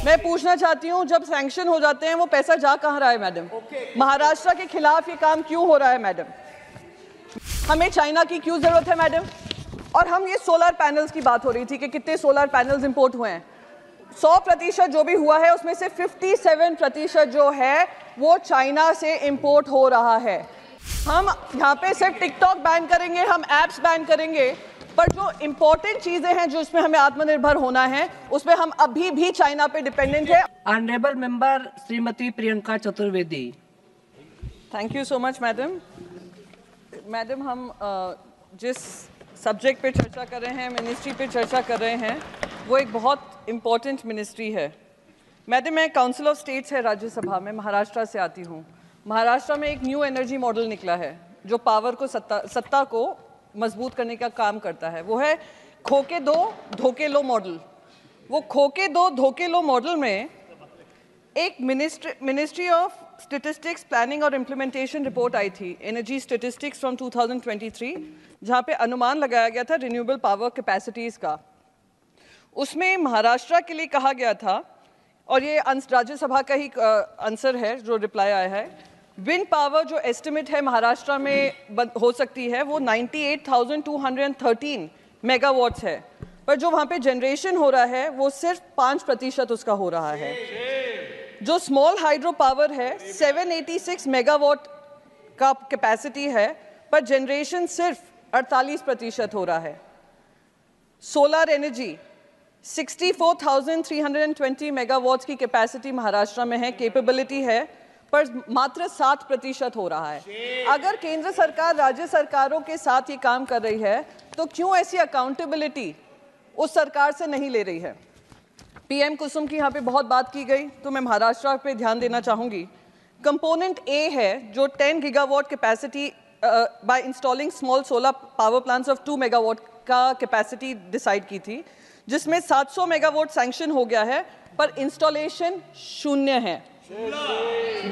मैं पूछना चाहती हूँ, जब सैंक्शन हो जाते हैं वो पैसा जा कहाँ रहा है मैडम? महाराष्ट्र के खिलाफ ये काम क्यों हो रहा है मैडम? हमें चाइना की क्यों जरूरत है मैडम? और हम ये सोलर पैनल्स की बात हो रही थी कि कितने सोलर पैनल्स इंपोर्ट हुए हैं। 100% जो भी हुआ है उसमें से 57% जो है वो चाइना से इंपोर्ट हो रहा है। हम यहाँ पे सिर्फ टिकटॉक बैन करेंगे, हम एप्स बैन करेंगे, पर जो इंपॉर्टेंट चीजें हैं जो इसमें हमें आत्मनिर्भर होना है उसमें हम अभी भी चाइना पे डिपेंडेंट है। Honourable member Shrimati Priyanka Chaturvedi. Thank you so much madam. Madam, हम जिस सब्जेक्ट पे चर्चा कर रहे हैं, मिनिस्ट्री पे चर्चा कर रहे हैं, वो एक बहुत इम्पॉर्टेंट मिनिस्ट्री है। मैडम, मैं काउंसिल ऑफ स्टेट्स है राज्यसभा में, महाराष्ट्र से आती हूँ। महाराष्ट्र में एक न्यू एनर्जी मॉडल निकला है जो पावर को सत्ता को मजबूत करने का काम करता है। वो है खोके दो धोके लो मॉडल। वो खोके दो धोके लो मॉडल में एक मिनिस्ट्री ऑफ स्टैटिस्टिक्स प्लानिंग और इम्प्लीमेंटेशन रिपोर्ट आई थी, एनर्जी स्टैटिस्टिक्स फ्रॉम 2023, जहाँ पे अनुमान लगाया गया था रिन्यूएबल पावर कैपेसिटीज़ का। उसमें महाराष्ट्र के लिए कहा गया था, और ये राज्यसभा का ही आंसर है जो रिप्लाई आया है, विंड पावर जो एस्टिमेट है महाराष्ट्र में हो सकती है वो 98,213 मेगावाट्स है, पर जो वहाँ पे जनरेशन हो रहा है वो सिर्फ 5% उसका हो रहा है। जो स्मॉल हाइड्रो पावर है 786 मेगावाट का कैपेसिटी है, पर जनरेशन सिर्फ 48% हो रहा है। सोलर एनर्जी 64,320 मेगावाट्स की कैपेसिटी महाराष्ट्र में है, कैपेबिलिटी है, पर मात्र 7% हो रहा है। अगर केंद्र सरकार राज्य सरकारों के साथ ये काम कर रही है तो क्यों ऐसी अकाउंटेबिलिटी उस सरकार से नहीं ले रही है? पीएम कुसुम की यहाँ पे बहुत बात की गई, तो मैं महाराष्ट्र पे ध्यान देना चाहूँगी। कंपोनेंट ए है जो 10 gigawatt capacity by installing small solar power plants of 2 megawatt का कैपेसिटी डिसाइड की थी, जिसमें 700 मेगावाट सैंक्शन हो गया है, पर इंस्टॉलेशन शून्य है।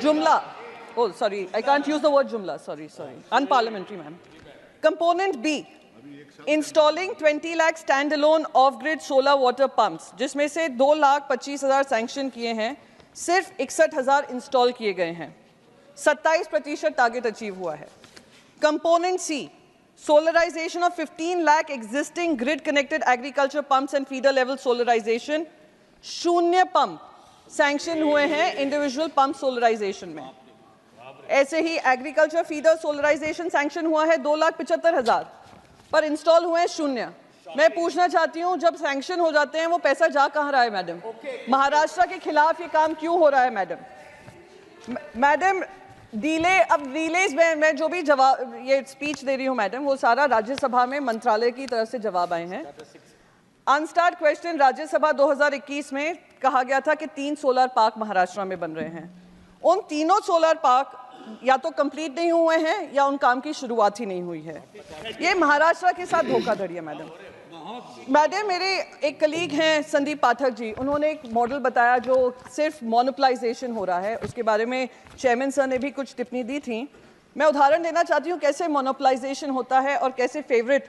जुमला, oh sorry, I can't use the word jumla, sorry, unparliamentary ma'am. Component B, installing 20 lakh standalone off-grid solar water pumps, जिसमें से 2,25,000 सैंक्शन किए हैं, सिर्फ 61,000 इंस्टॉल किए गए हैं, 27% टारगेट अचीव हुआ है। Component C, solarization of 15 lakh existing grid connected agriculture pumps and feeder level solarization, 0 pump sanction हुए हैं इंडिविजुअल पंप सोलराइजेशन में। ऐसे ही एग्रीकल्चर फीडर सोलराइजेशन सैंक्शन हुआ है 2,75,000, पर इंस्टॉल हुए हैं 0। मैं पूछना चाहती हूँ, जब सैंक्शन हो जाते हैं वो पैसा जा कहाँ रहा है मैडम? महाराष्ट्र के खिलाफ ये काम क्यों हो रहा है मैडम? मैडम, रिलेज में मैं जो भी जवाब ये स्पीच दे रही हूँ मैडम, वो सारा राज्यसभा में मंत्रालय की तरफ से जवाब आए हैं। अनस्टार्ट क्वेश्चन राज्यसभा 2021 में कहा गया था कि 3 सोलर पार्क महाराष्ट्र में बन रहे हैं। उन तीनों सोलर पार्क या तो कंप्लीट नहीं हुए हैं या उन काम की शुरुआत ही नहीं हुई है। ये महाराष्ट्र के साथ धोखाधड़ी है मैडम। मेरे एक कलीग हैं संदीप पाठक जी, उन्होंने एक मॉडल बताया जो सिर्फ मोनोपलाइजेशन हो रहा है, उसके बारे में चेयरमैन सर ने भी कुछ टिप्पणी दी थी। मैं उदाहरण देना चाहती हूँ कैसे मोनोपलाइजेशन होता है और कैसे फेवरेट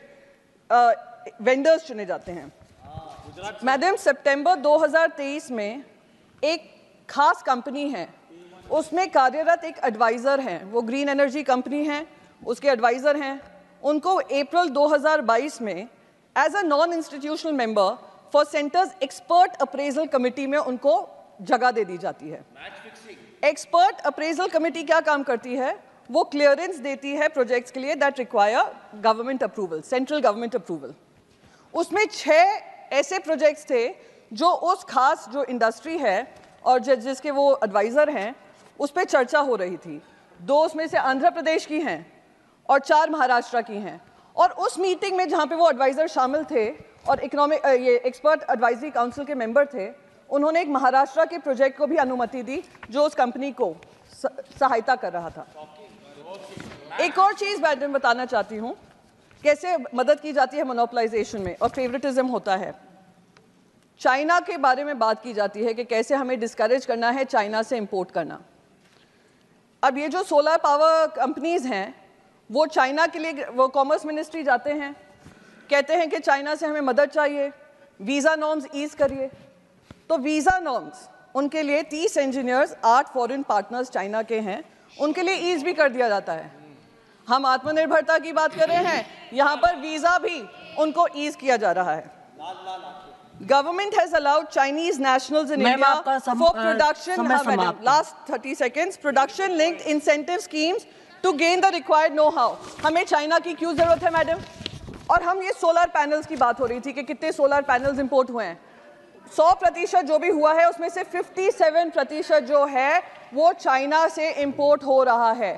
वेंडर्स चुने जाते हैं। मैडम, सितंबर 2023 में एक खास कंपनी है, उसमें कार्यरत एक एडवाइज़र हैं, वो ग्रीन एनर्जी कंपनी है, उसके एडवाइज़र हैं। उनको अप्रैल 2022 में as a non institutional member for centres expert appraisal committee में उनको जगह दे दी जाती है। एक्सपर्ट अप्रेजल कमेटी क्या काम करती है? वो क्लियरेंस देती है प्रोजेक्ट्स के लिए that require government approval, central government approval. उसमें 6 ऐसे प्रोजेक्ट्स थे जो उस खास जो इंडस्ट्री है और जिसके वो एडवाइज़र हैं उस पर चर्चा हो रही थी। 2 उसमें से आंध्र प्रदेश की हैं और 4 महाराष्ट्र की हैं। और उस मीटिंग में जहाँ पे वो एडवाइज़र शामिल थे और ये एक्सपर्ट एडवाइजरी काउंसिल के मेंबर थे, उन्होंने एक महाराष्ट्र के प्रोजेक्ट को भी अनुमति दी जो उस कंपनी को सहायता कर रहा था। एक और चीज़ मैं बताना चाहती हूँ, कैसे मदद की जाती है मोनोपलाइजेशन में और फेवरेटिज्म होता है। चाइना के बारे में बात की जाती है कि कैसे हमें डिस्करेज करना है चाइना से इंपोर्ट करना। अब ये जो सोलर पावर कंपनीज हैं वो चाइना के लिए वो कॉमर्स मिनिस्ट्री जाते हैं, कहते हैं कि चाइना से हमें मदद चाहिए, वीज़ा नॉर्म्स ईज करिए। तो वीज़ा नॉर्म्स उनके लिए 30 इंजीनियर्स 8 फॉरेन पार्टनर्स चाइना के हैं, उनके लिए ईज भी कर दिया जाता है। हम आत्मनिर्भरता की बात कर रहे हैं, यहाँ पर वीज़ा भी उनको ईज किया जा रहा है। Government has allowed Chinese nationals in India for production, last 30 seconds, production linked incentive schemes to gain the required know-how। हमें चाइना की क्यों जरूरत है मैडम? और हम ये सोलर पैनल्स की बात हो रही थी कि कितने सोलर पैनल्स इंपोर्ट हुए हैं। 100% जो भी हुआ है उसमें से 57% जो है वो चाइना से इंपोर्ट हो रहा है।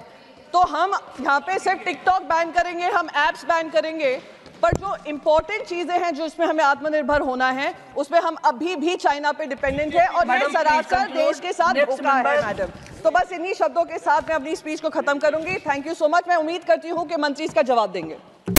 तो हम यहाँ पे सिर्फ टिकटॉक बैन करेंगे, हम एप्स बैन करेंगे, पर जो इंपॉर्टेंट चीजें हैं जो इसमें हमें आत्मनिर्भर होना है उसमें हम अभी भी चाइना पे डिपेंडेंट है और ये सरासर देश के साथ धोखा है मैडम। तो बस इन्हीं शब्दों के साथ मैं अपनी स्पीच को खत्म करूंगी। Thank you so much. मैं उम्मीद करती हूँ कि मंत्री इसका जवाब देंगे।